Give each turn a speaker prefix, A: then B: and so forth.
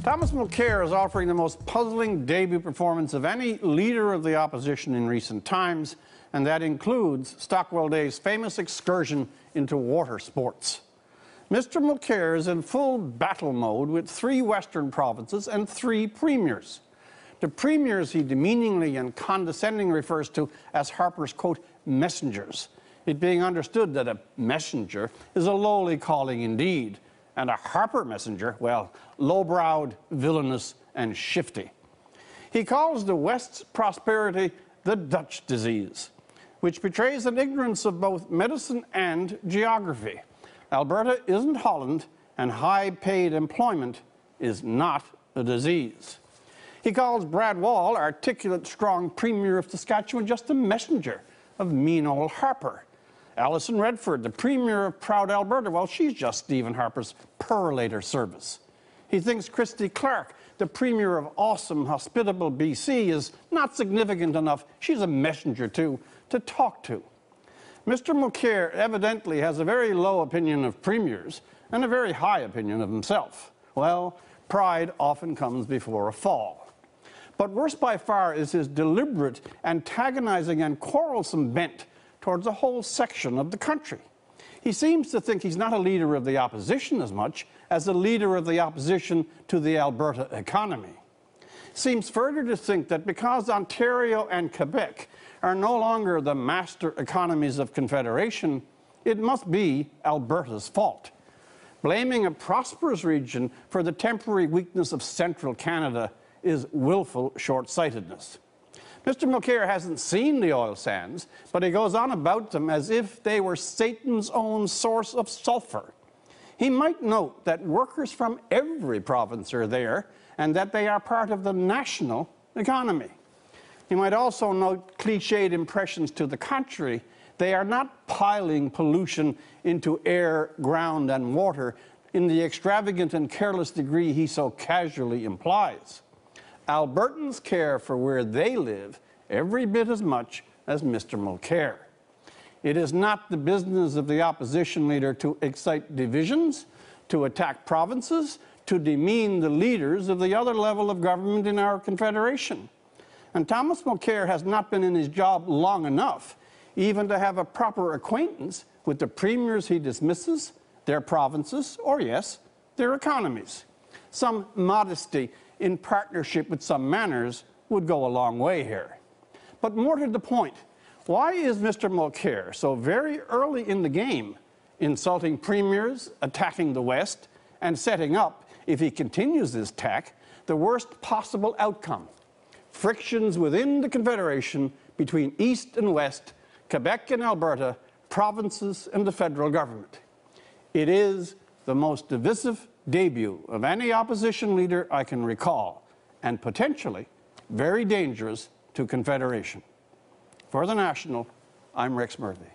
A: Thomas Mulcair is offering the most puzzling debut performance of any leader of the opposition in recent times, and that includes Stockwell Day's famous excursion into water sports. Mr. Mulcair is in full battle mode with 3 Western provinces and 3 premiers. The premiers he demeaningly and condescendingly refers to as Harper's, quote, messengers, it being understood that a messenger is a lowly calling indeed, and a Harper messenger, well, low-browed, villainous, and shifty. He calls the West's prosperity the Dutch disease, which betrays an ignorance of both medicine and geography. Alberta isn't Holland, and high-paid employment is not a disease. He calls Brad Wall, articulate, strong Premier of Saskatchewan, just a messenger of mean old Harper. Alison Redford, the Premier of proud Alberta, well, she's just Stephen Harper's perolator service. He thinks Christy Clark, the Premier of awesome, hospitable BC, is not significant enough. She's a messenger, too, to talk to. Mr. Mulcair evidently has a very low opinion of premiers and a very high opinion of himself. Well, pride often comes before a fall. But worse by far is his deliberate, antagonizing, and quarrelsome bent towards a whole section of the country. He seems to think he's not a leader of the opposition as much as a leader of the opposition to the Alberta economy. Seems further to think that because Ontario and Quebec are no longer the master economies of Confederation, it must be Alberta's fault. Blaming a prosperous region for the temporary weakness of central Canada is willful short-sightedness. Mr. Mulcair hasn't seen the oil sands, but he goes on about them as if they were Satan's own source of sulfur. He might note that workers from every province are there and that they are part of the national economy. He might also note cliched impressions to the contrary. They are not piling pollution into air, ground, and water in the extravagant and careless degree he so casually implies. Albertans care for where they live every bit as much as Mr. Mulcair. It is not the business of the opposition leader to excite divisions, to attack provinces, to demean the leaders of the other level of government in our Confederation. And Thomas Mulcair has not been in his job long enough even to have a proper acquaintance with the premiers he dismisses, their provinces, or yes, their economies. Some modesty in partnership with some manners would go a long way here. But more to the point, why is Mr. Mulcair so very early in the game insulting premiers, attacking the West, and setting up, if he continues this tack, the worst possible outcome? Frictions within the Confederation between East and West, Quebec and Alberta, provinces and the federal government. It is the most divisive debut of any opposition leader I can recall, and potentially very dangerous to Confederation. For The National, I'm Rex Murphy.